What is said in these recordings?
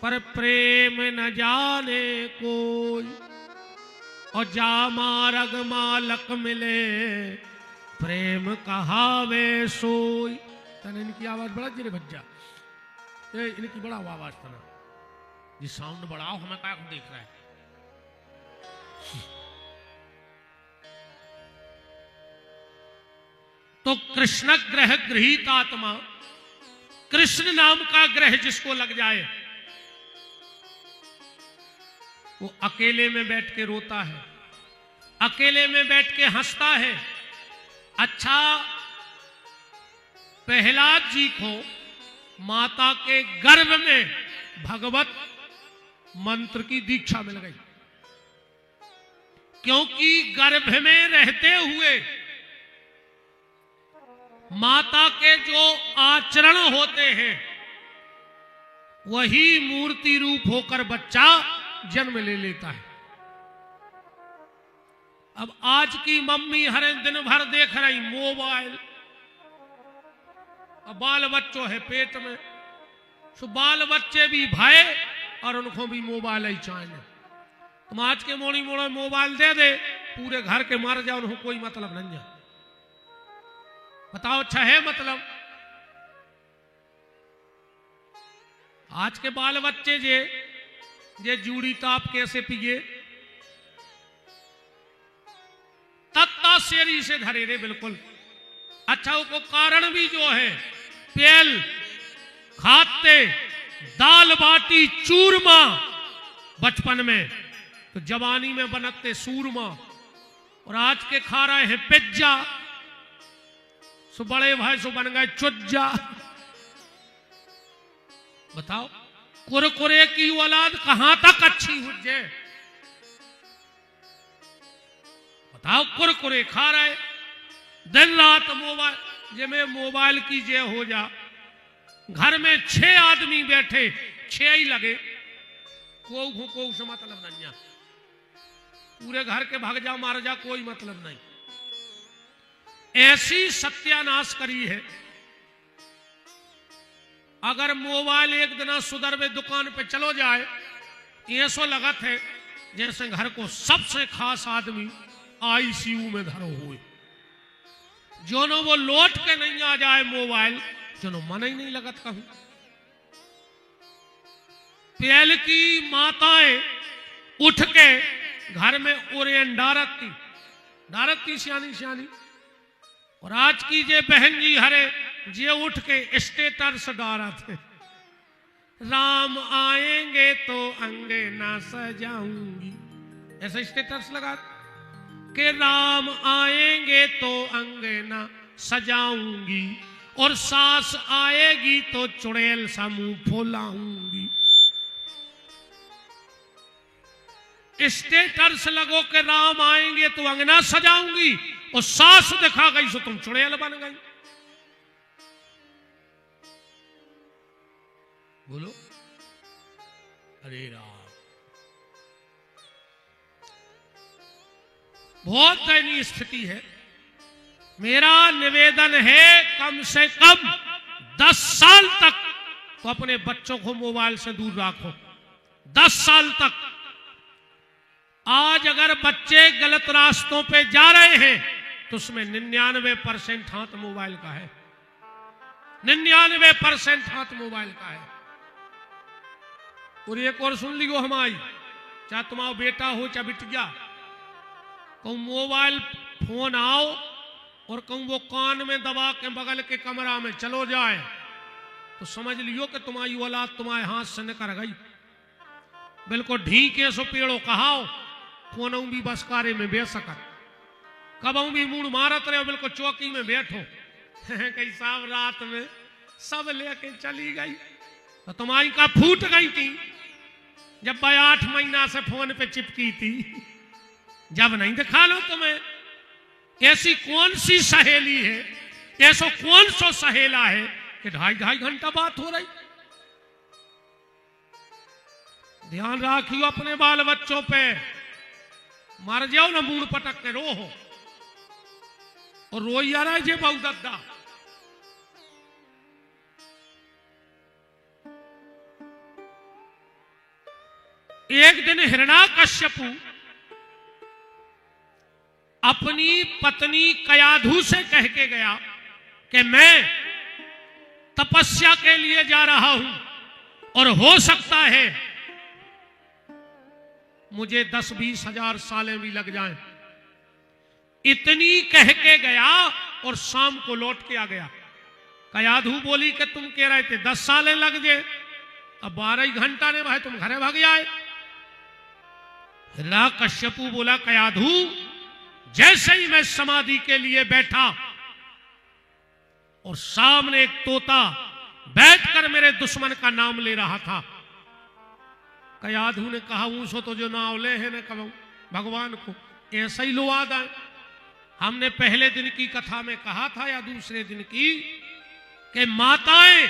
पर प्रेम न जाने कोई, और जा मारग मालक मिले प्रेम कहावे सोई। तने इनकी आवाज बड़ा जिरे बज्जा, इनकी बड़ा आवाज तना जी, साउंड बढ़ाओ, हमें क्या देख रहा है। तो कृष्ण ग्रह गृहीत आत्मा, कृष्ण नाम का ग्रह जिसको लग जाए वो अकेले में बैठ के रोता है, अकेले में बैठ के हंसता है। अच्छा, प्रहलाद जी को माता के गर्भ में भगवत मंत्र की दीक्षा मिल गई, क्योंकि गर्भ में रहते हुए माता के जो आचरण होते हैं वही मूर्ति रूप होकर बच्चा जन्म ले लेता है। अब आज की मम्मी हर दिन भर देख रही मोबाइल, अब बाल बच्चों है पेट में, सो बाल बच्चे भी भय और उनको भी मोबाइल ही चाहिए। तुम आज के मोड़ी मोड़े मोबाइल दे दे, पूरे घर के मर जाओ, उनको कोई मतलब नहीं है। बताओ अच्छा है मतलब? आज के बाल बच्चे जे जूड़ी ताप कैसे पिए, तत्ता शेरी से धरे रे बिल्कुल। अच्छा, वो कारण भी जो है, पेल खाते दाल बाटी चूरमा बचपन में, तो जवानी में बनते सूरमा, और आज के खा रहे हैं पिज्जा, सो बड़े भाई सो बन गए चुज्जा। बताओ कुरकुरे की औलाद कहां तक अच्छी हो जाए? बताओ, कुरकुरे खा रहे दिन रात मोबाइल, जे में मोबाइल की जे हो जा, घर में 6 आदमी बैठे 6 ही लगे, को से मतलब नहीं है। पूरे घर के भाग जा मार जा, कोई मतलब नहीं। ऐसी सत्यानाश करी है। अगर मोबाइल एक दिन सुधर में दुकान पे चलो जाए, ऐसो लगत है जैसे घर को सबसे खास आदमी आईसीयू में धरो हुए। जो नो वो लौट के नहीं आ जाए मोबाइल, जो नो मन ही नहीं लगत कभी। पहले की माताएं उठ के घर में ओरियन डारती सियानी सियानी, और आज की जे बहन जी हरे जे उठ के स्टेटस डारा थे, राम आएंगे तो अंगना सजाऊंगी, ऐसा स्टेटस लगा कि राम आएंगे तो अंगना सजाऊंगी, और सास आएगी तो चुड़ैल सा मुंह फुलाऊंगी। स्टेटस लगो कि राम आएंगे तो अंगना सजाऊंगी, और सास दिखा गई सो तुम चुड़ैल बन गई। बोलो हरे राम। बहुत दयनीय स्थिति है। मेरा निवेदन है कम से कम 10 साल तक तो अपने बच्चों को मोबाइल से दूर रखो। 10 साल तक। आज अगर बच्चे गलत रास्तों पे जा रहे हैं तो उसमें 99% हाथ मोबाइल का है। 99% हाथ मोबाइल का है। और एक और सुन लियो हमारी, चाहे तुम्हारा बेटा हो चाहे बिटिया, कहूं मोबाइल फोन आओ और कहूं वो कान में दबा के बगल के कमरा में चलो जाए, तो समझ लियो कि तुम्हारी औलाद तुम्हारे हाथ से निकल गई। बिल्कुल ढीके सो पेड़ो कहाओ, फोनों भी बसकारे में बेच सकत, कबों भी मूड मारत रहे, बिल्कुल चौकी में बैठो। कई साहब रात में सब लेके चली गई, तो तुम्हारी का फूट गई थी जब भाई 8 महीना से फोन पे चिपकी थी। जब नहीं दिखा लो तुम्हें। ऐसी कौन सी सहेली है, ऐसा कौन सा सहेला है कि 2.5 घंटा बात हो रही। ध्यान रखियो अपने बाल बच्चों पे, मर जाओ ना मूड पटक के रो हो, और रोई आ रहा है जे बहु दद्दा। एक दिन हिरण्याकश्यपु अपनी पत्नी कयाधु से कह के गया कि मैं तपस्या के लिए जा रहा हूं और हो सकता है मुझे 10-20 हजार सालें भी लग जाएं। इतनी कह के गया और शाम को लौट के आ गया। कयाधु बोली कि तुम कह रहे थे 10 सालें लग जाए, अब 12 घंटा ने भाई तुम घरे भाग आए। हिरण्याकश्यपु बोला कयाधु जैसे ही मैं समाधि के लिए बैठा और सामने एक तोता बैठकर मेरे दुश्मन का नाम ले रहा था, कयाधु ने कहा ऊसो तो जो नाम ले है न कहूं भगवान को ऐसा ही लो आद आए। हमने पहले दिन की कथा में कहा था या दूसरे दिन की कि माताएं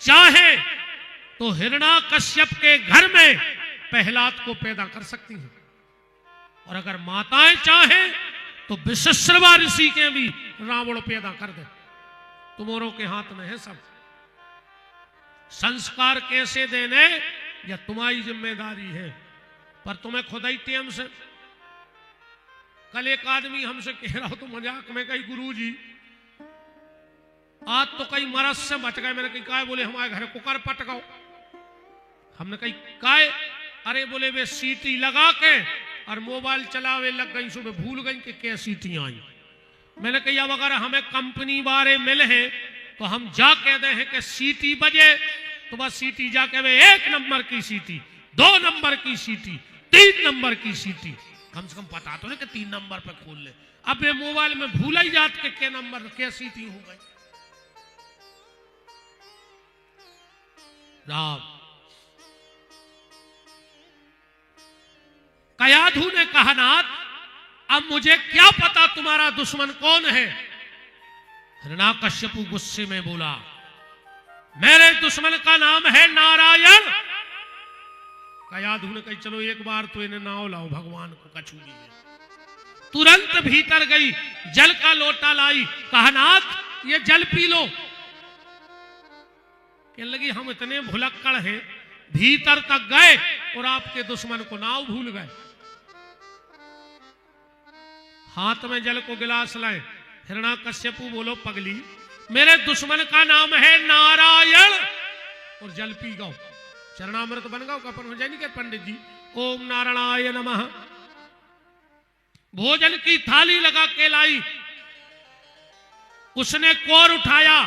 चाहे तो हिरण्याकश्यप के घर में प्रहलाद को पैदा कर सकती हैं, और अगर माताएं चाहें तो विश्रवा ऋषि के भी रावण पैदा कर दे। तुम्हारों के हाथ में है सब। संस्कार कैसे देने या तुम्हारी जिम्मेदारी है, पर तुम्हें खुद ही टेम से। कल एक आदमी हमसे कह रहा हो तो मजाक में कही गुरुजी आज तो कई मरस से बच गए। मैंने कही काय? बोले हमारे घर कुकर पटकाओ। हमने कही काय? अरे बोले वे सीटी लगा के और मोबाइल चलावे लग गई, सुबह भूल गई कि क्या सीटी आई। मैंने कही अब अगर हमें कंपनी वाले मिले हैं तो हम जा कह दे हैं कि सीटी बजे तो बस सीटी जाके वे 1 नंबर की सीटी, 2 नंबर की सीटी, 3 नंबर की सीटी, कम से कम पता तो है कि 3 नंबर पे खोल ले। अब ये मोबाइल में भूल ही जात के क्या नंबर क्या सीटी हो गई। राम कयाधु ने कहा नाथ अब मुझे क्या पता तुम्हारा दुश्मन कौन है। हिरण्याकश्यपु गुस्से में बोला मेरे दुश्मन का नाम है नारायण। कयाधु ने कही चलो एक बार तो इन्हें नाव लाओ भगवान को कछू लीजिए। तुरंत भीतर गई, जल का लोटा लाई, कहा नाथ ये जल पी लो। कहने लगी हम इतने भुलक्कड़ हैं, भीतर तक गए और आपके दुश्मन को नाव भूल गए। हाथ में जल को गिलास लाए। हिरण्याकश्यपु बोलो पगली मेरे दुश्मन का नाम है नारायण और जल पी गो, चरणामृत बन गो। कपन हो जाएगी क्या पंडित जी? ओम नारायणाय नमः। भोजन की थाली लगा के लाई, उसने कौर उठाया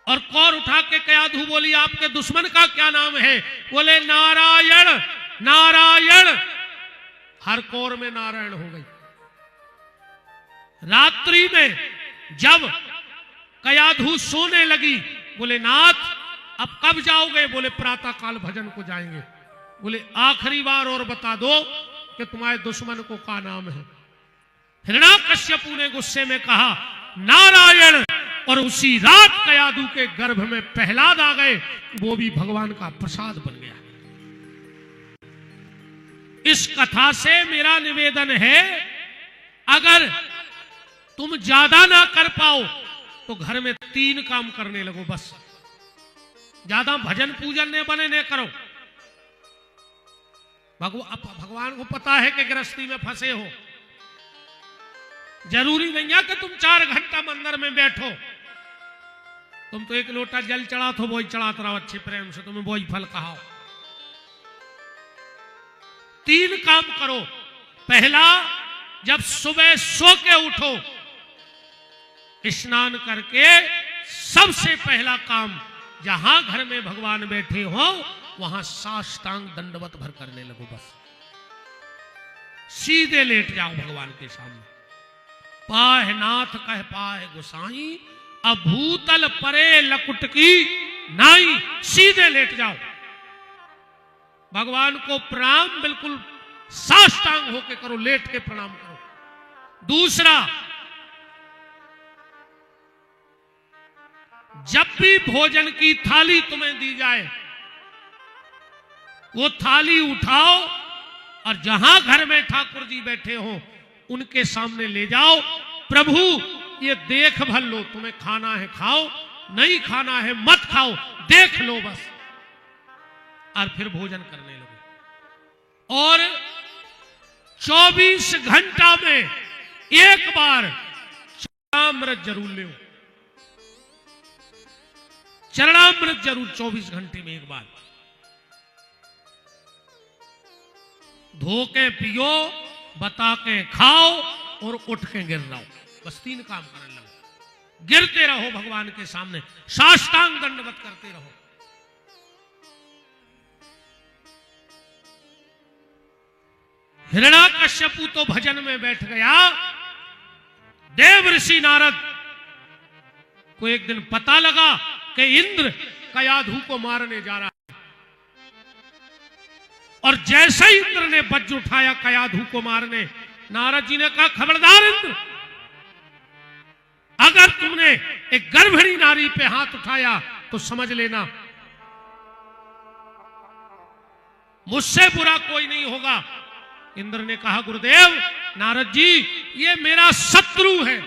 और कौर उठा के कयाधु बोली आपके दुश्मन का क्या नाम है? बोले नारायण नारायण। हर कौर में नारायण हो गई। रात्रि में जब कयाधु सोने लगी बोले नाथ अब कब जाओगे? बोले प्रातः काल भजन को जाएंगे। बोले आखिरी बार और बता दो कि तुम्हारे दुश्मन को क्या नाम है। हिरण्याकश्यपु ने गुस्से में कहा नारायण, और उसी रात कयाधु के गर्भ में प्रहलाद आ गए, वो भी भगवान का प्रसाद बन गया। इस कथा से मेरा निवेदन है अगर तुम ज्यादा ना कर पाओ तो घर में 3 काम करने लगो बस। ज्यादा भजन पूजन ने बने ने करो। भगवान को पता है कि गृहस्थी में फंसे हो, जरूरी नहीं है कि तुम 4 घंटा मंदिर में बैठो। तुम तो 1 लोटा जल चढ़ा तो वही चढ़ाते रहो अच्छे प्रेम से, तुम्हें वही फल कहाओ। 3 काम करो। पहला, जब सुबह सो के उठो स्नान करके सबसे पहला काम जहां घर में भगवान बैठे हो वहां साष्टांग दंडवत भर करने लगो बस। सीधे लेट जाओ भगवान के सामने। पाह नाथ कह पाह गोसाई अब भूतल परे लकुट की नाई। सीधे लेट जाओ, भगवान को प्रणाम बिल्कुल साष्टांग होके करो, लेट के प्रणाम करो। दूसरा, जब भी भोजन की थाली तुम्हें दी जाए वो थाली उठाओ और जहां घर में ठाकुर जी बैठे हो उनके सामने ले जाओ। प्रभु ये देख भल लो, तुम्हें खाना है खाओ, नहीं खाना है मत खाओ, देख लो बस। और फिर भोजन करने लगे। और 24 घंटा में एक बार चरणामृत जरूर ले, चरणामृत जरूर 24 घंटे में एक बार धो के पियो, बता के खाओ और उठ के गिर रहो। बस 3 काम करने लगो। गिरते रहो भगवान के सामने, साष्टांग दंडवत करते रहो। हिरण्याकश्यपु तो भजन में बैठ गया। देव ऋषि नारद को एक दिन पता लगा कि इंद्र कयाधु को मारने जा रहा है, और जैसे ही इंद्र ने वज्र उठाया कयाधु को मारने, नारद जी ने कहा, खबरदार इंद्र, अगर तुमने एक गर्भिणी नारी पे हाथ उठाया तो समझ लेना मुझसे बुरा कोई नहीं होगा। इंद्र ने कहा, गुरुदेव नारद जी, ये मेरा शत्रु है,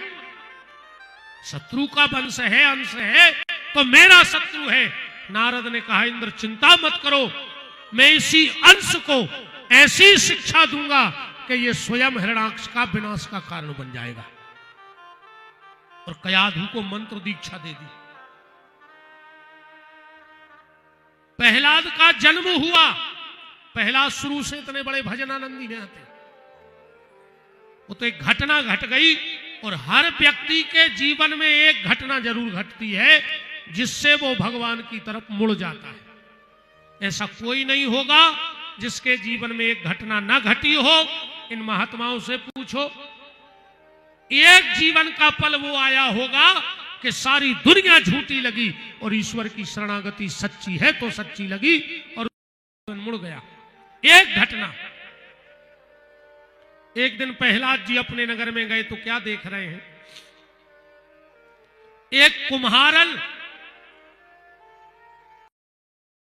शत्रु का वंश है, अंश है, तो मेरा शत्रु है। नारद ने कहा, इंद्र चिंता मत करो, मैं इसी अंश को ऐसी शिक्षा दूंगा कि ये स्वयं हिरण्याक्ष का विनाश का कारण बन जाएगा। और कयाधु को मंत्र दीक्षा दे दी। प्रहलाद का जन्म हुआ। प्रहलाद शुरू से इतने बड़े भजनानंदी में आते, वो तो एक घटना घट गई, और हर व्यक्ति के जीवन में एक घटना जरूर घटती है जिससे वो भगवान की तरफ मुड़ जाता है। ऐसा कोई नहीं होगा जिसके जीवन में एक घटना ना घटी हो। इन महात्माओं से पूछो, एक जीवन का पल वो आया होगा कि सारी दुनिया झूठी लगी और ईश्वर की शरणागति सच्ची है तो सच्ची लगी, और मुड़ गया। एक घटना। एक दिन प्रहलाद जी अपने नगर में गए तो क्या देख रहे हैं, एक कुम्हारन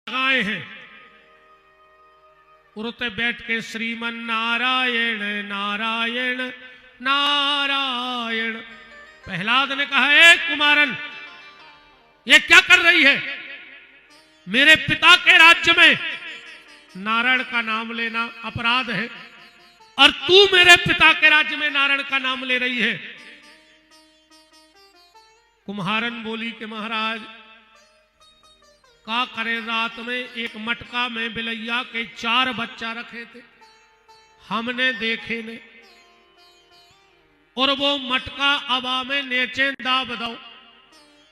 लगाए हैं, उरते बैठ के श्रीमन नारायण नारायण नारायण। प्रहलाद ने कहा, ए कुमारन, ये क्या कर रही है? मेरे पिता के राज्य में नारायण का नाम लेना अपराध है, और तू मेरे पिता के राज्य में नारायण का नाम ले रही है। कुम्हारन बोली कि महाराज, का करे, रात में एक मटका में बिलैया के 4 बच्चा रखे थे, हमने देखे ने, और वो मटका हवा में नीचे दाब दो,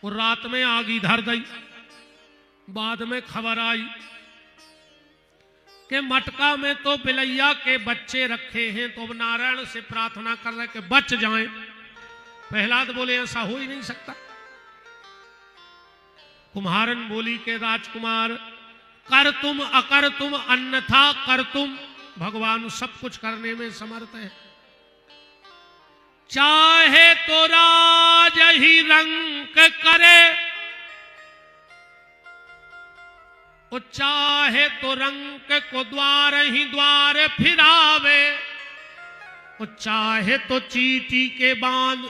और रात में आग धर दी। बाद में खबर आई कि मटका में तो बिलैया के बच्चे रखे हैं, तो अब नारायण से प्रार्थना कर रहे कि बच जाएं। प्रहलाद बोले, ऐसा हो ही नहीं सकता। कुम्हारन बोली के राजकुमार, कर तुम अकर तुम अन्यथा कर तुम, भगवान सब कुछ करने में समर्थ है। चाहे तो राज ही रंक करे, और चाहे तो रंक को द्वार ही द्वार फिरावे, और चाहे तो चींटी के बांध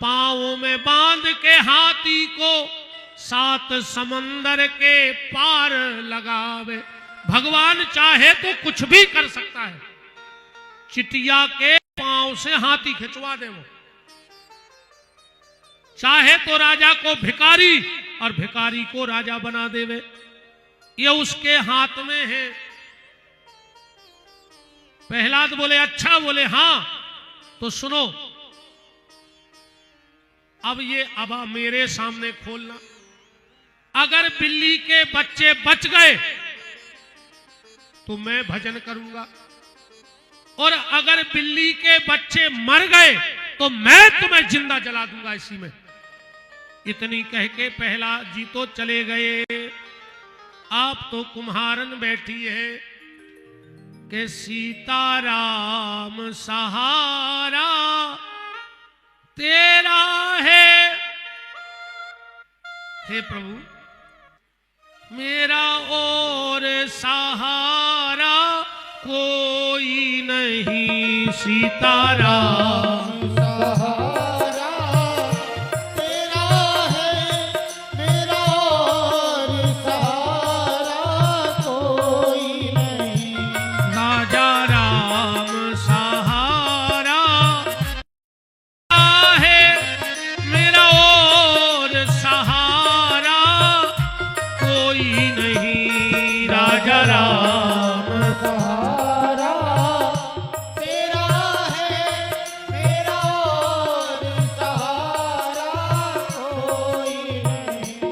पांवों में बांध के हाथी को 7 समंदर के पार लगावे। भगवान चाहे तो कुछ भी कर सकता है। चिटिया के पांव से हाथी खिंचवा दे वो, चाहे तो राजा को भिखारी और भिखारी को राजा बना देवे, ये उसके हाथ में है। प्रहलाद बोले, अच्छा? बोले, हां। तो सुनो, अब ये अबा मेरे सामने खोलना, अगर बिल्ली के बच्चे बच गए तो मैं भजन करूंगा, और अगर बिल्ली के बच्चे मर गए तो मैं तुम्हें जिंदा जला दूंगा इसी में। इतनी कह के प्रहलाद जी तो चले गए। आप तो कुम्हारन बैठी है कि सीताराम सहारा तेरा है, हे प्रभु मेरा और सहारा कोई नहीं। सीताराम नहीं। राजा राम सहारा तेरा है मेरा और सहारा कोई नहीं।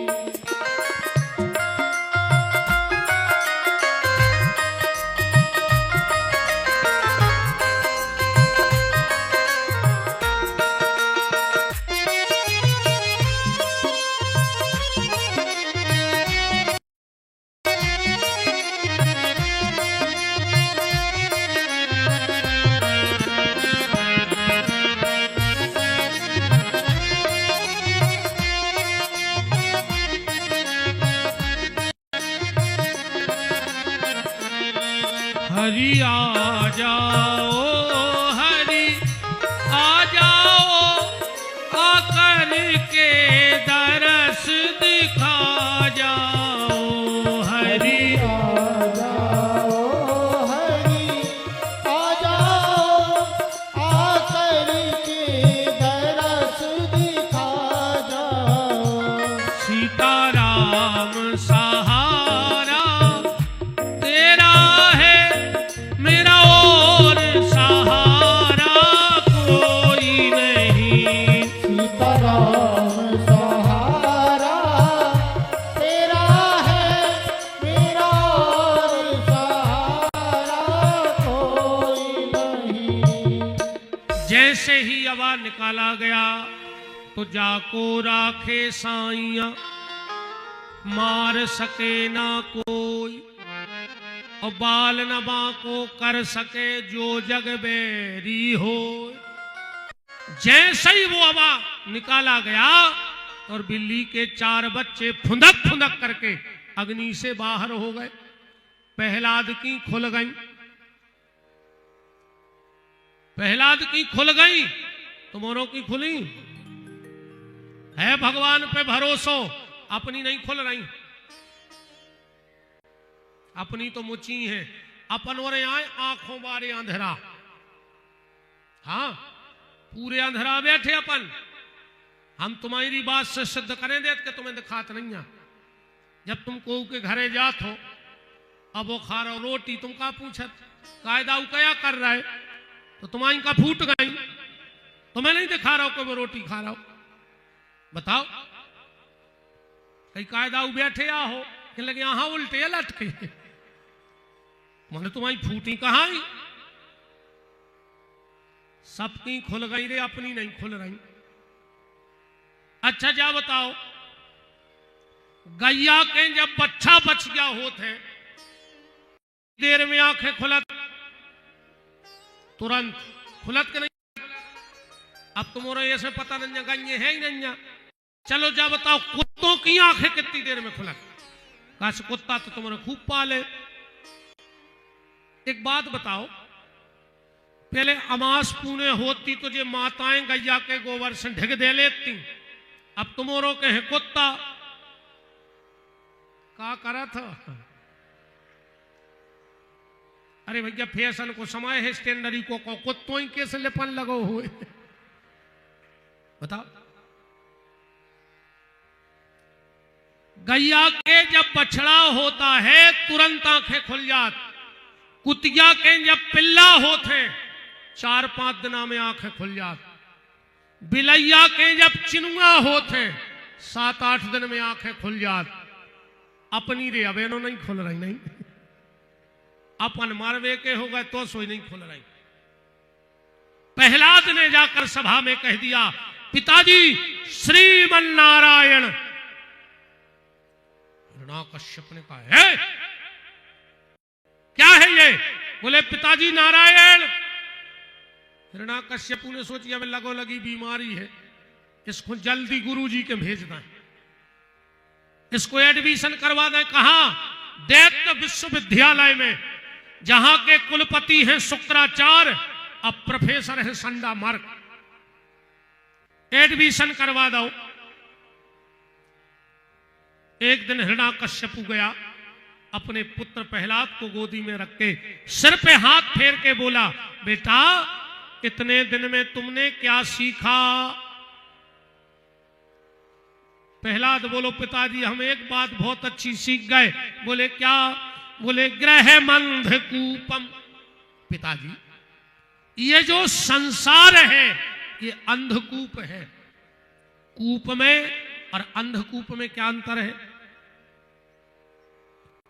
हरि आ जाओ, हरि आ जाओ, आकर के दरस दिखा जाओ। हरि आ जाओ हरि आ जाओ आकर के दरस दिखा जाओ। सीताराम सहारा तेरा है मेरा और सहारा कोई नहीं। सीताराम सहारा तेरा है मेरा और सहारा कोई नहीं। जैसे ही अवा निकाला गया तो जाको राखे साइया, मार सके ना कोई, और बाल न बाको कर सके जो जग बैरी हो। जैसे ही वो अवा निकाला गया और बिल्ली के 4 बच्चे फुंदक फुंदक करके अग्नि से बाहर हो गए। प्रहलाद की खुल गई, प्रहलाद की खुल गई, तुम्हारों की खुली है। भगवान पे भरोसो, अपनी नहीं खुल रही। अपनी तो मुची है, अपन और आए आंखों बारे अंधेरा। हाँ, पूरे अंधेरा बैठे अपन। हम तुम्हारी बात से सिद्ध करें दे कि तुम्हें दिखात नहीं है। जब तुम को के घरे जात हो, अब वो खा रहा रोटी, तुम का पूछत कायदा क्या कर रहा है, तो तुम्हारी का फूट गई। तुम्हें नहीं दिखा रहा हो कि वो रोटी खा रहा हो। बताओ, कई कायदा बैठे आ हो कि लगे यहां उल्टे लटके, मैंने तुम्हारी फूटी कहां आई। सबकी खुल गई रे, अपनी नहीं खुल रही। अच्छा जा बताओ, गैया के जब बच्चा बच गया होते देर में आंखें खुलत, तुरंत खुलत के नहीं। अब तुम्हारा ऐसे पता नहीं गई है ही नहीं। चलो जा बताओ, कुत्तों की आंखें कितनी देर में खुलत। काश कुत्ता तो तुम्हारे खूब पाले। एक बात बताओ, पहले अमास पुणे होती तो जे माताएं गैया के गोबर से ढक दे लेती। अब तुम्हारों के हैं कुत्ता, का करा था। अरे भैया फैशन को समय है, स्टैंडरी को कुत्तों ही कैसे लेपन लगो हुए। बताओ, गैया के जब बछड़ा होता है तुरंत आंखें खुल जात। कुतिया के जब पिल्ला होते 4-5 दिना में आंखें खुल जात। बिलैया के जब चिनुआ होते 7-8 दिन में आंखें खुल जात। अपनी रे अबेनो नहीं खुल रही। नहीं, अपन मारवे के हो गए तो सोई नहीं खुल रही। प्रहलाद ने जाकर सभा में कह दिया, पिताजी श्रीमन नारायण। हिरण्याकश्यप ने कहा, है क्या है ये? बोले पिताजी नारायण। हिरण्याकश्यप ने सोची हमें लगो लगी बीमारी है, इसको जल्दी गुरुजी के भेजना है, इसको एडमिशन करवा दें। कहा? दैत्य विश्वविद्यालय में, जहां के कुलपति हैं शुक्राचार्य, अब प्रोफेसर है संडा मार्ग। एडमिशन करवा दो। एक दिन हिरण्याकश्यप गया, अपने पुत्र प्रहलाद को गोदी में रख के सिर पे हाथ फेर के बोला, बेटा इतने दिन में तुमने क्या सीखा? प्रहलाद बोलो पिताजी हम एक बात बहुत अच्छी सीख गए। बोले क्या? बोले ग्रह मंधकूपम। पिताजी ये जो संसार है ये अंधकूप है। कूप में और अंधकूप में क्या अंतर है?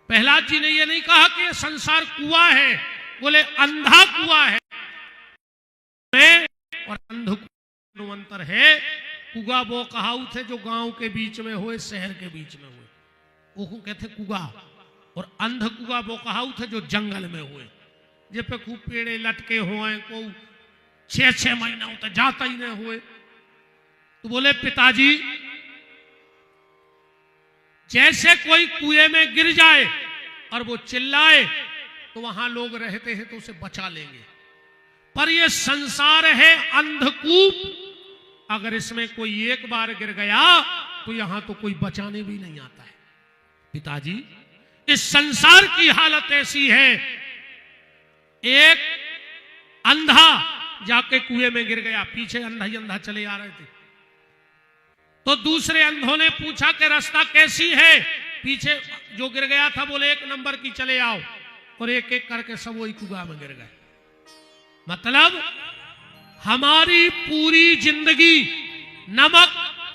प्रहलाद जी ने ये नहीं कहा कि ये संसार कुआं है, बोले अंधा कुआं है में और अंधकूप में अंतर है। कुआ वो कहावत है जो गांव के बीच में हुए, शहर के बीच में हुए, वो कहते कुआ। और अंध कुआ वो कहावत है जो जंगल में हुए, जे पे खूब पेड़े लटके हुए, को 6-6 महीना तक जाता ही नहीं हुए। तो बोले पिताजी जैसे कोई कुएं में गिर जाए और वो चिल्लाए तो वहां लोग रहते हैं तो उसे बचा लेंगे, पर ये संसार है अंधकूप, अगर इसमें कोई एक बार गिर गया तो यहां तो कोई बचाने भी नहीं आता है। पिताजी इस संसार की हालत ऐसी है, एक अंधा जाके कुएं में गिर गया, पीछे अंधा ही अंधा चले आ रहे थे, तो दूसरे अंधों ने पूछा कि रास्ता कैसी है? पीछे जो गिर गया था बोले 1 नंबर की, चले आओ, और एक एक करके सब वही कुआं में गिर गए। मतलब हमारी पूरी जिंदगी नमक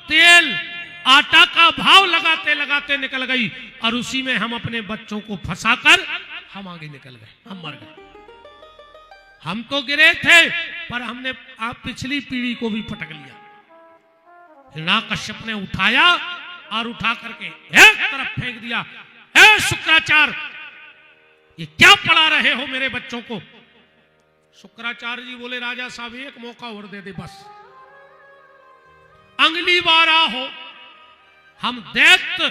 तेल आटा का भाव लगाते लगाते निकल गई, और उसी में हम अपने बच्चों को फंसाकर हम आगे निकल गए, हम मर गए। हम तो गिरे थे पर हमने आप पिछली पीढ़ी को भी पटक लिया। हिरण्याकश्यप ने उठाया और उठा करके एक तरफ फेंक दिया। ए शुक्राचार्य ये क्या पढ़ा रहे हो मेरे बच्चों को? शुक्राचार्य जी बोले राजा साहब एक मौका और दे दे बस, अगली बार हो, हम दैत्य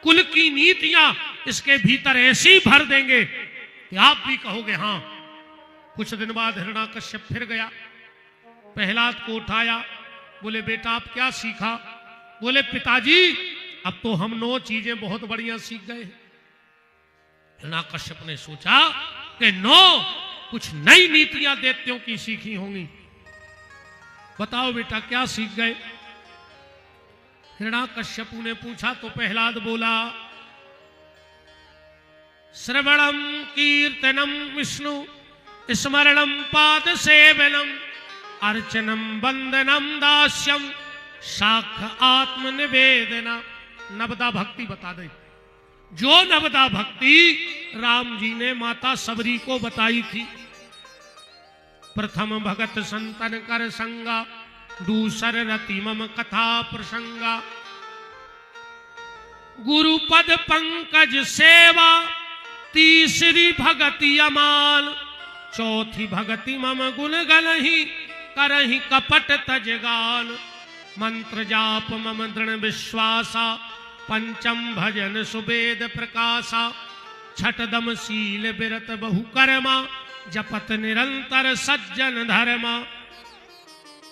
कुल की नीतियां इसके भीतर ऐसी भर देंगे कि आप भी कहोगे हां। कुछ दिन बाद हिरण्याकश्यप फिर गया, प्रहलाद को उठाया, बोले बेटा आप क्या सीखा? बोले पिताजी अब तो हम 9 चीजें बहुत बढ़िया सीख गए। हिरण्याकश्यप ने सोचा कि 9 कुछ नई नीतियां दैत्यों की सीखी होंगी, बताओ बेटा क्या सीख गए? हिरण्याकश्यप ने पूछा तो प्रहलाद बोला श्रवणम कीर्तनम विष्णु स्मरणम पाद सेवनम अर्चनम वंदनम दास्यम शाख आत्मनिवेदना। नवदा भक्ति बता दे, जो नवदा भक्ति राम जी ने माता सबरी को बताई थी। प्रथम भगत संतन कर संगा, दूसर रति मम कथा प्रसंगा, गुरुपद पंकज सेवा, तीसरी भगति अमाल, चौथी भगति मम गुण गलहि, करहि कपट तजगाल, मंत्र जाप मम दृढ़ विश्वासा, पंचम भजन सुवेद प्रकाशा, छठदम शील विरत बहु कर्मा, जपत निरंतर सज्जन धर्मा,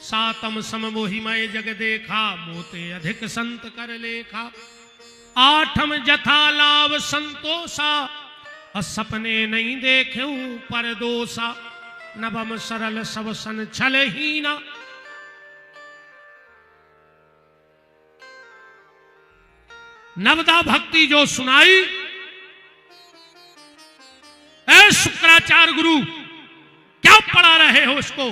सातम सम मोहिमय जग देखा, मोते अधिक संत कर लेखा, आठम जथा लाभ संतोषा, सपने नहीं देखे पर दोषा, नवम सरल सब सन छल हीना। नवदा भक्ति जो सुनाई, ऐ शुक्राचार्य गुरु क्या पढ़ा रहे हो इसको?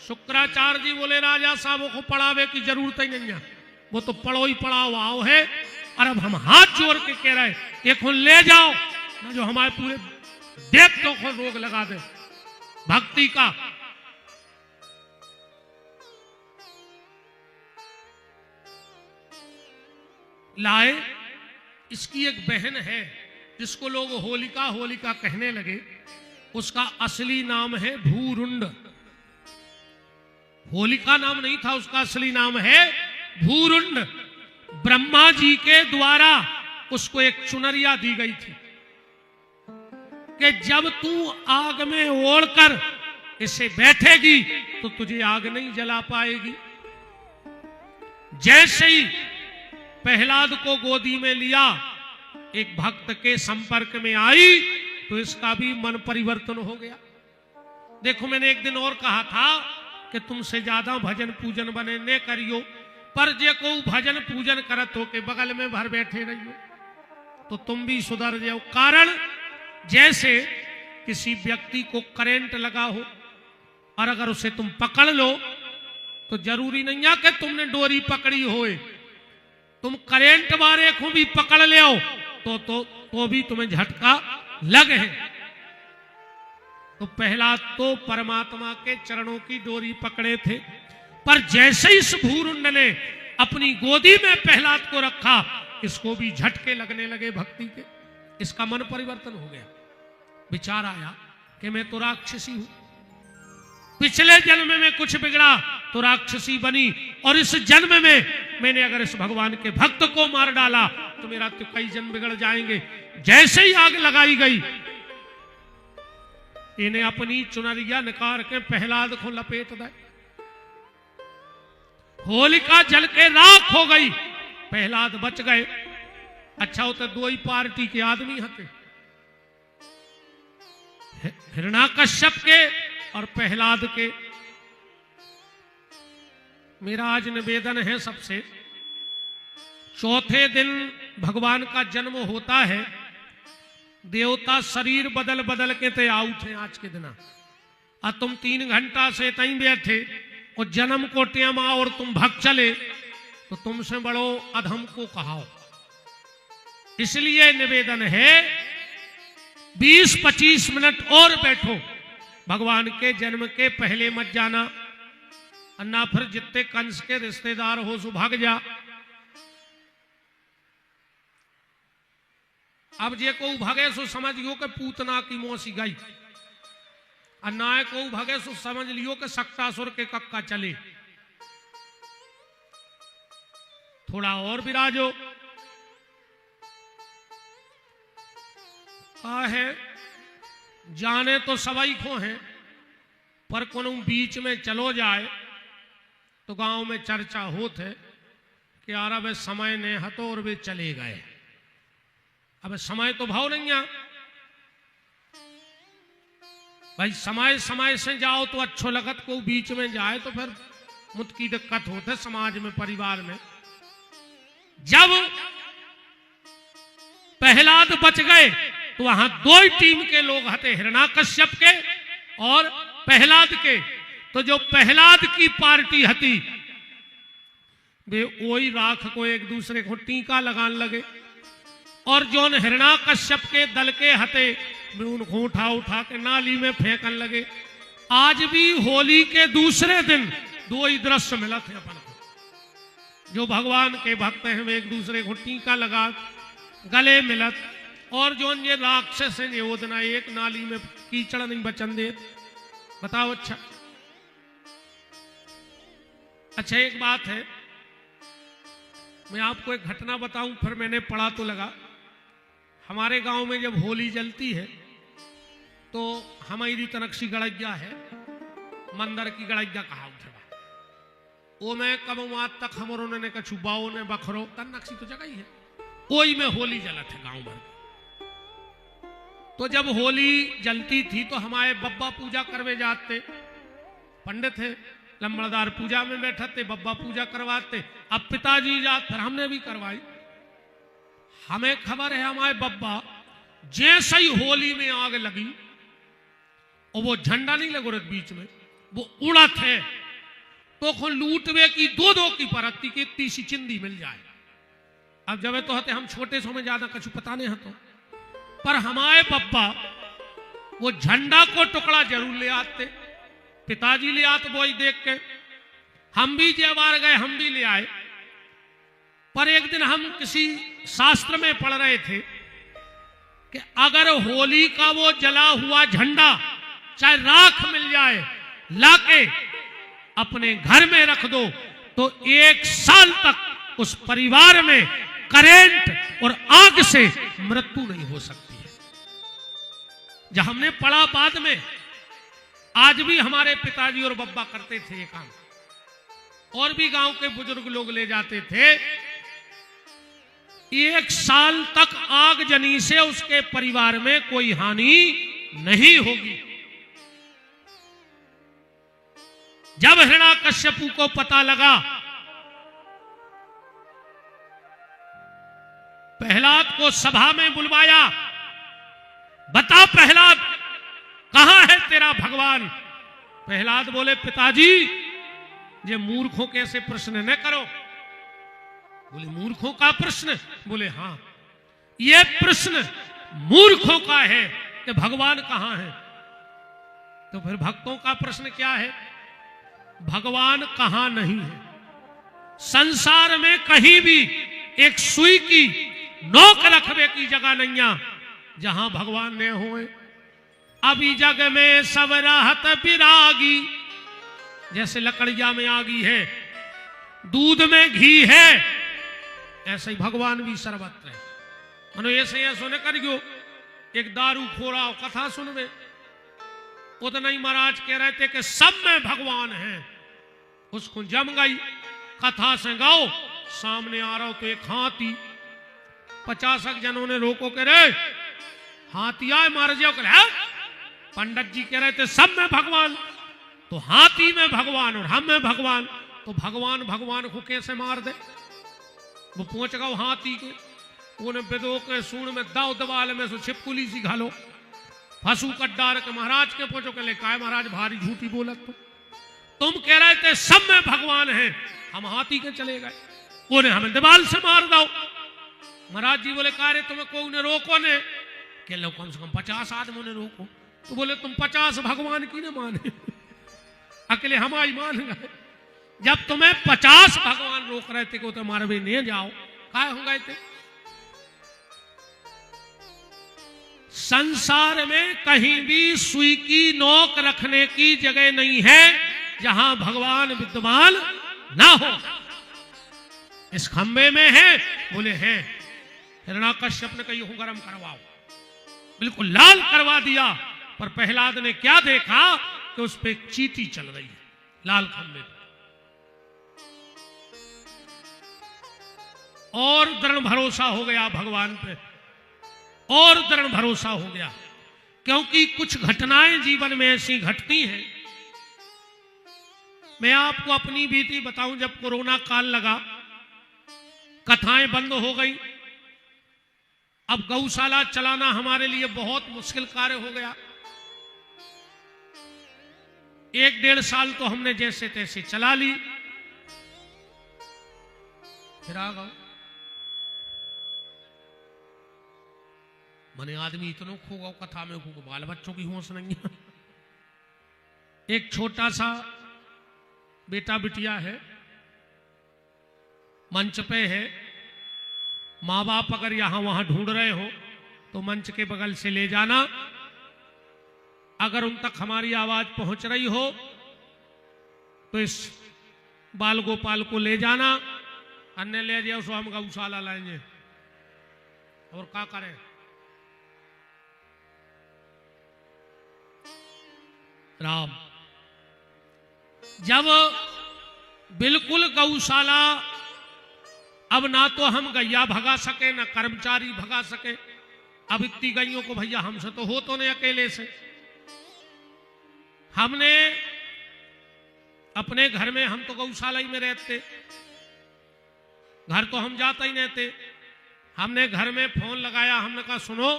शुक्राचार्य जी बोले राजा साहब को पढ़ावे की जरूरत ही नहीं है, वो तो पढ़ो ही पढ़ा हुआ है, और अब हम हाथ जोड़ के कह रहे एक ले जाओ ना जो हमारे पूरे देवताओं को रोग लगा दे भक्ति का। लाए, इसकी एक बहन है जिसको लोग होलिका होलिका कहने लगे, उसका असली नाम है भूरुंड। होलिका नाम नहीं था, उसका असली नाम है भूरुंड। ब्रह्मा जी के द्वारा उसको एक चुनरिया दी गई थी कि जब तू आग में ओढ़कर इसे बैठेगी तो तुझे आग नहीं जला पाएगी। जैसे ही प्रहलाद को गोदी में लिया, एक भक्त के संपर्क में आई तो इसका भी मन परिवर्तन हो गया। देखो मैंने एक दिन और कहा था कि तुमसे ज्यादा भजन पूजन बने न करियो, पर जे को भजन पूजन करत हो के बगल में भर बैठे रहियो तो तुम भी सुधर जाओ। कारण जैसे किसी व्यक्ति को करंट लगा हो और अगर उसे तुम पकड़ लो तो जरूरी नहीं है कि तुमने डोरी पकड़ी होए, तुम करंट वाले को भी पकड़ ले आओ तो भी तुम्हें झटका लगे है। तो पहला तो परमात्मा के चरणों की डोरी पकड़े थे, पर जैसे ही इस भूरुंड ने अपनी गोदी में प्रहलाद को रखा, इसको भी झटके लगने लगे भक्ति के। इसका मन परिवर्तन हो गया। विचार आया कि मैं तो राक्षसी हूं, पिछले जन्म में कुछ बिगड़ा तो राक्षसी बनी, और इस जन्म में मैंने अगर इस भगवान के भक्त को मार डाला तो मेरा तो कई जन्म बिगड़ जाएंगे। जैसे ही आग लगाई गई, इन्हें अपनी चुनरिया निकाल के प्रहलाद को लपेट दे। होलिका जल के राख हो गई, प्रहलाद बच गए। अच्छा होता दो ही पार्टी के आदमी हते, हिरण्याकश्यप के और प्रहलाद के। मेरा आज निवेदन है सबसे, चौथे दिन भगवान का जन्म होता है, देवता शरीर बदल बदल के ते आउट है आज के दिन, और तुम 3 घंटा से तई बैठे और जन्म को टेम आओ और तुम भग चले तो तुमसे बड़ो अधम को कहाओ। इसलिए निवेदन है 20-25 मिनट और बैठो, भगवान के जन्म के पहले मत जाना, अन्ना फिर जितने कंस के रिश्तेदार हो सो भाग जा। अब जे को भागे सो समझ लियो कि पूतना की मौसी गई, अन्नाय को भागे सो समझ लियो कि सक्तासुर के कक्का चले। थोड़ा और विराजो। कहा है जाने तो सवाई को है, पर कोनो बीच में चलो जाए तो गांव में चर्चा होत है कि यार अब समय ने हतो और वे चले गए। अब समय तो भाव नहीं है भाई, समय समय से जाओ तो अच्छो लगत, को बीच में जाए तो फिर मुझकी दिक्कत होते समाज में, परिवार में। जब प्रहलाद बच गए तो वहां 2 ही टीम के लोग हते, हिरण्याकश्यप के और प्रहलाद के। तो जो प्रहलाद की पार्टी हती वे वही राख को एक दूसरे को टीका लगान लगे, और जो हिरण्याकश्यप के दल के हते वे उनको उठा उठा के नाली में फेंकन लगे। आज भी होली के दूसरे दिन 2 ही दृश्य मिला थे अपन को। जो भगवान के भक्त हैं वे एक दूसरे को टीका लगा गले मिलत, और जो ये राक्षस है ये ओदना एक नाली में कीचड़ नहीं बचन दे। बताओ। अच्छा एक बात है, मैं आपको एक घटना बताऊं, फिर मैंने पढ़ा तो लगा। हमारे गांव में जब होली जलती है तो हमारी तनक्षी गड़ैया है, मंदिर की गड़ैया कहा उठे वो मैं कब वहां तक हमरों ने कछु बाओ ने बखरो तनक्षी तो जगह ही है, वही में होली जलत है गांव भर। तो जब होली जलती थी तो हमारे बब्बा पूजा करवे जाते, पंडित है लंबड़दार पूजा में बैठे थे, बब्बा पूजा करवाते। अब पिताजी जात, फिर हमने भी करवाई। हमें खबर है हमारे बब्बा जैसे ही होली में आग लगी और वो झंडा नहीं लगो बीच में, वो उड़त है तो लूटवे की 2-2 की परती की इतनी सी चिंदी मिल जाए। अब जब तो हते हम छोटे सो में ज्यादा कुछ पता नहीं हतो, पर हमारे बब्बा वो झंडा को टुकड़ा जरूर ले आते। पिताजी ले आते वो ही देख के, हम भी जेवार गए हम भी ले आए। पर एक दिन हम किसी शास्त्र में पढ़ रहे थे कि अगर होली का वो जला हुआ झंडा चाहे राख मिल जाए लाके अपने घर में रख दो तो 1 साल तक उस परिवार में करंट और आग से मृत्यु नहीं हो सकती है। जब हमने पढ़ा बाद में, आज भी हमारे पिताजी और बब्बा करते थे ये काम, और भी गांव के बुजुर्ग लोग ले जाते थे। 1 साल तक आगजनी से उसके परिवार में कोई हानि नहीं होगी। जब हिरण्याकश्यपु को पता लगा प्रहलाद को सभा में बुलवाया। बता प्रहलाद, कहां है तेरा भगवान? प्रहलाद बोले, पिताजी ये मूर्खों के ऐसे प्रश्न न करो। बोले, मूर्खों का प्रश्न? बोले, हां, ये प्रश्न मूर्खों का है कि भगवान कहां है। तो फिर भक्तों का प्रश्न क्या है? भगवान कहां नहीं है। संसार में कहीं भी एक सुई की नोक रखने की जगह नहीं है जहां भगवान ने होए। अभी जग में सब राहत विरागी, जैसे लकड़िया में आगी है, दूध में घी है, ऐसे ही भगवान भी सर्वत्र है। मनो ऐसे सुने करियो, एक दारू खोरा कथा सुनवे, उतना ही महाराज कह रहे थे कि सब में भगवान है। उसको जम गई कथा से गाओ, सामने आ रहा हो तो एक हाथी, 50 जनों ने रोको के रे हाथी आए मार जाओ। कर पंडित जी कह रहे थे सब में भगवान, तो हाथी में भगवान और हम में भगवान, तो भगवान भगवान को कैसे मार दे? वो पहुंच गए हाथी के, उन्हें बेदो के सूण में दाव दवाल में सो छिपकुली सी घालो, फंसू कड्डार के महाराज के पहुंचो के ले काय महाराज भारी झूठी बोलत। तो तुम कह रहे थे सब में भगवान है, हम हाथी के चले गए, उन्हें हमें दीवाल से मार दो। महाराज जी बोले, कार्य तुम्हें कोई ने रोको ने? के लो कम से कम 50 आदमियों ने रोको। तो बोले, तुम 50 भगवान की न माने, अकेले हम आई मान गए। जब तुम्हें 50 भगवान रोक रहे थे कि तुम्हारे भी नहीं जाओ, काय हो गए थे? संसार में कहीं भी सुई की नोक रखने की जगह नहीं है जहां भगवान विद्यमान ना हो। इस खंबे में है? बोले हैं। हिरण्याकश्यप ने कही हूं गरम करवाओ, बिल्कुल लाल करवा दिया। पर प्रहलाद ने क्या देखा कि उस पे एक चींटी चल रही है लाल खंबे पे, और दृढ़ भरोसा हो गया भगवान पे, और दृढ़ भरोसा हो गया। क्योंकि कुछ घटनाएं जीवन में ऐसी घटती हैं। मैं आपको अपनी बीती बताऊं, जब कोरोना काल लगा, कथाएं बंद हो गई, अब गौशाला चलाना हमारे लिए बहुत मुश्किल कार्य हो गया। 1-1.5 साल तो हमने जैसे तैसे चला ली, फिर आ गए। मने आदमी इतनो खो गो कथा में, खो बाल बच्चों की होश नहीं है। एक छोटा सा बेटा बिटिया है, मंच पे है, माँ बाप अगर यहां वहां ढूंढ रहे हो तो मंच के बगल से ले जाना। अगर उन तक हमारी आवाज पहुंच रही हो तो इस बाल गोपाल को ले जाना, अन्य ले जाओ सो हम गौशाला लाएंगे। और क्या करें? राम, जब बिल्कुल गौशाला, अब ना तो हम गैया भगा सके ना कर्मचारी भगा सके। अब इतनी गैयों को भैया हमसे तो हो तो नहीं अकेले से। हमने अपने घर में, हम तो गौशाला ही में रहते, घर तो हम जाते ही नहीं थे। हमने घर में फोन लगाया, हमने कहा सुनो,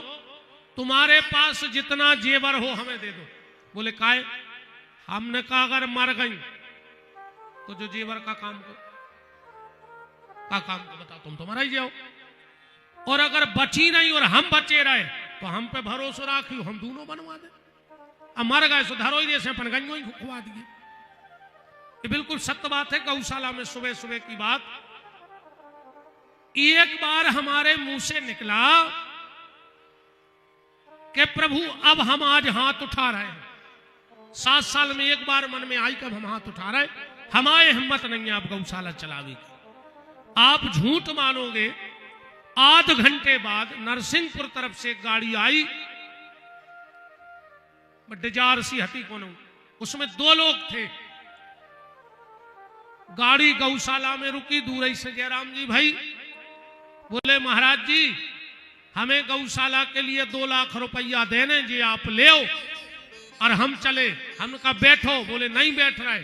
तुम्हारे पास जितना जेवर हो हमें दे दो। बोले काय? हमने कहा अगर मर गई तो जो जेवर का काम को बता, तुम तो मरा ही जाओ, और अगर बची नहीं और हम बचे रहे तो हम पे भरोसा राखी, हम दोनों बनवा दे। अब मर गए सो धरो ही जैसे अपन गंजो ही खुआ दिए। ये बिल्कुल सत्य बात है। गौशाला में सुबह सुबह की बात, एक बार हमारे मुंह से निकला कि प्रभु अब हम आज हाथ उठा रहे हैं। 7 साल में एक बार मन में आई कब हम हाथ उठा रहे, हमारे हिम्मत नहीं है आप गौशाला चलावी। आप झूठ मानोगे, आध घंटे बाद नरसिंहपुर तरफ से एक गाड़ी आई, डिजार सी हती कोनो, उसमें 2 लोग थे। गाड़ी गौशाला में रुकी, दूर ही से जयराम जी भाई बोले महाराज जी हमें गौशाला के लिए 2 लाख रुपया देने जी, आप ले आओ और हम चले। हम कहा बैठो, बोले नहीं बैठ रहे।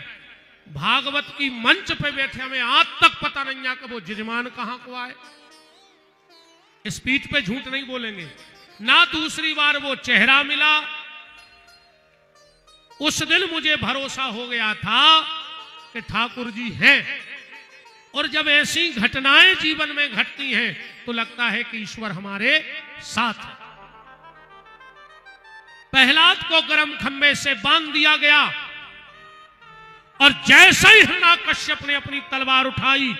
भागवत की मंच पे बैठे, हमें आज तक पता नहीं है कि वो जजमान कहां को आए। इस पीठ पे झूठ नहीं बोलेंगे। ना दूसरी बार वो चेहरा मिला। उस दिन मुझे भरोसा हो गया था कि ठाकुर जी हैं। और जब ऐसी घटनाएं जीवन में घटती हैं तो लगता है कि ईश्वर हमारे साथ है। प्रहलाद को गर्म खंबे से बांध दिया गया और जैसे ही हिरण्याकश्यप ने अपनी तलवार उठाई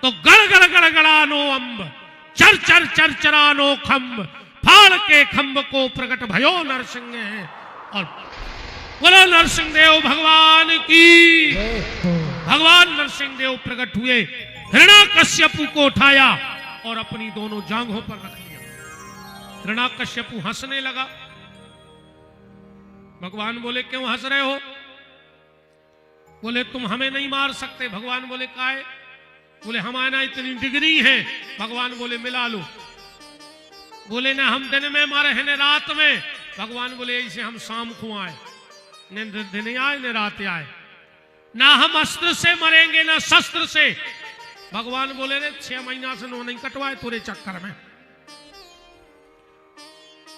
तो गड़ गड़ गड़ गड़ानो अम्ब, चर चर चर चरानो खम्ब, फाड़ के खम्ब को प्रकट भयो नरसिंह है। और बोलो नरसिंह देव भगवान की। भगवान नरसिंह देव प्रकट हुए, हिरण्याकश्यपु को उठाया और अपनी दोनों जांघों पर रख लिया। हिरण्याकश्यपु हंसने लगा। भगवान बोले क्यों हंस रहे हो? बोले तुम हमें नहीं मार सकते। भगवान बोले काहे? बोले हमारा इतनी डिग्री है। भगवान बोले मिला लो। बोले ना हम दिन में मारे हैं न रात में। भगवान बोले ऐसे हम शाम को आए, न दिन आए न रात आए। ना हम अस्त्र से मरेंगे ना शस्त्र से। भगवान बोले रे 6 महीना से नो नहीं कटवाए तोरे चक्कर में।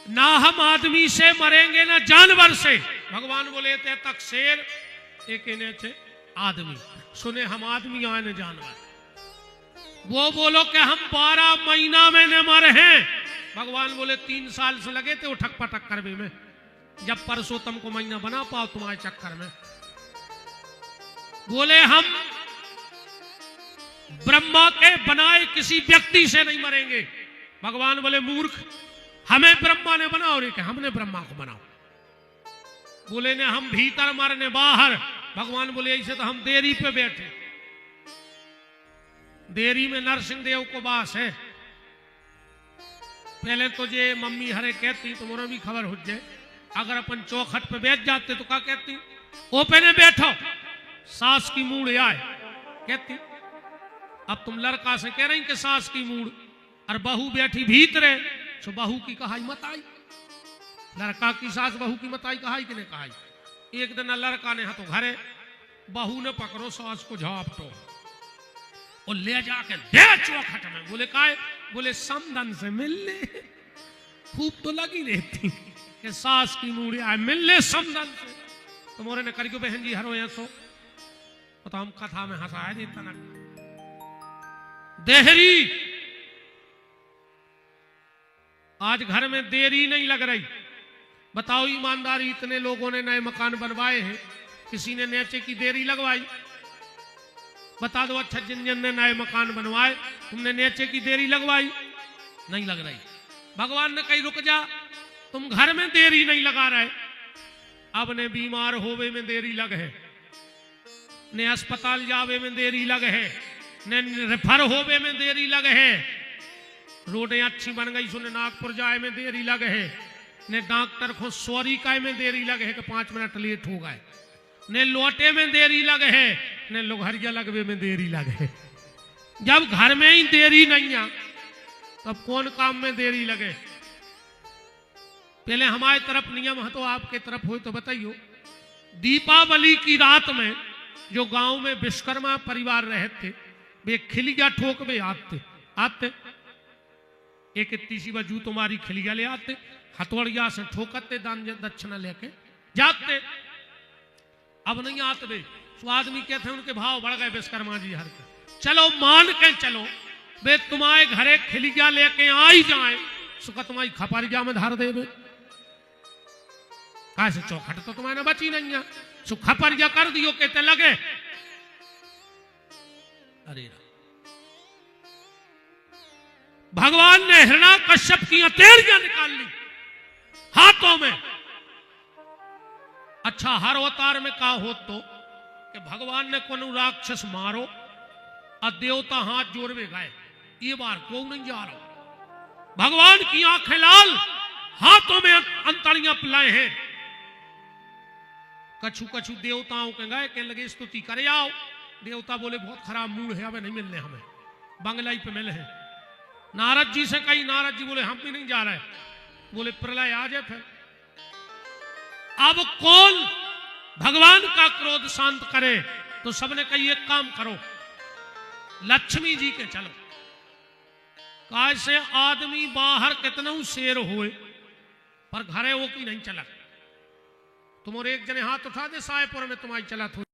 ना हम आदमी से मरेंगे ना जानवर से। भगवान बोले ते तक शेर एक थे आदमी सुने, हम आदमी आए न जानवर। वो बोलो कि हम 12 महीना में न मरे हैं। भगवान बोले 3 साल से लगे थे उठक पटक करने में, जब परसोत्तम को महीना बना पाओ तुम्हारे चक्कर में। बोले हम ब्रह्मा के बनाए किसी व्यक्ति से नहीं मरेंगे। भगवान बोले मूर्ख, हमें ब्रह्मा ने बनाओ रे, हमने ब्रह्मा को बनाओ। बोले ने हम भीतर मरने बाहर। भगवान बोले ऐसे तो हम देरी पे बैठे। देरी में नरसिंह देव को वास है। पहले तो जे मम्मी हरे कहती तो मोरा भी खबर हो जाए। अगर अपन चौखट पे बैठ जाते तो क्या कहती? ओ पहले बैठो, सास की मूड आए कहती। अब तुम लड़का से कह रही कि सास की मूड, और बहू बैठी भीतरे तो बहू की कहाई मत आई। लड़का की सास बहू की मत आई कहाई कि नहीं कहाई। एक दिन लड़का ने हाथों घरे, बहू ने पकड़ो सास को झापटो और ले जाके दे चौखट में। बोले काहे? बोले समधन से मिल ले। खूब तो लगी रहती कि सास की मूड़ी आए मिल ले समधन से। तो मोरे ने करके बहन जी हरो ऐसो तो हम कथा में हंसाए देता ना। देहरी आज घर में देरी नहीं लग रही। बताओ ईमानदारी, इतने लोगों ने नए मकान बनवाए हैं, किसी ने नीचे की देरी लगवाई? बता दो। अच्छा जिन जिन ने नए मकान बनवाए तुमने नीचे की देरी लगवाई? नहीं लग रही। भगवान ने कही रुक जा, तुम घर में देरी नहीं लगा रहे, अब ने बीमार होवे में देरी लग है, ने अस्पताल जावे में देरी लग है, ने रेफर होवे में देरी लग है, रोडें अच्छी बन गई सुने नागपुर जाए में देरी लग है, ने डॉक्टर को सॉरी का में देरी लग है कि 5 मिनट लेट हो गए, ने लौटे में देरी लग है, ने लोहरिया लगवे में देरी लग है। जब घर में ही देरी नहीं है तब कौन काम में देरी लगे? पहले हमारे तरफ नियम है तो आपके तरफ हो तो बताइयो। दीपावली की रात में जो गांव में विश्वकर्मा परिवार रहते वे खिलिया ठोकवे आते एक इतनी सी वजू तुम्हारी खिलिया ले आते, हथौड़िया से ठोकते, दान दक्षिणा लेके जाते। अब नहीं आते वे, तो आदमी कहते हैं उनके भाव बढ़ गए विश्वकर्मा जी हर के। चलो मान के चलो वे तुम्हारे घरे खिलिया लेके आई जाए, सुखा तुम्हारी खपरिया में धार देवे। कैसे चौखट तो तुम्हारे बची नहीं है, सो खपरिया कर दियो कहते लगे। अरे भगवान ने हिरण्याकश्यप की हथेलियां निकाल ली हाथों में। अच्छा हर अवतार में कहा हो तो कि भगवान ने कोनो राक्षस मारो और देवता हाथ जोड़वे गए, ये बार क्यों नहीं जा रहा? भगवान की आंखें लाल, हाथों में अंतड़ियां पिलाए हैं। कछु कछु देवताओं के गए कहने लगे स्तुति करे आओ। देवता बोले बहुत खराब मूड है, हमें नहीं मिलने, हमें बंगलाई पे मिले हैं। नारद जी से कही, नारद जी बोले हम भी नहीं जा रहे। बोले प्रलय आ जाए फिर। अब कौन भगवान का क्रोध शांत करे? तो सबने कही एक काम करो, लक्ष्मी जी के चलो। कैसे आदमी बाहर कितना शेर होए पर घरे वो की नहीं चला। तुम और एक जने हाथ उठा दे सायपुर में तुम्हारी चला थोड़ी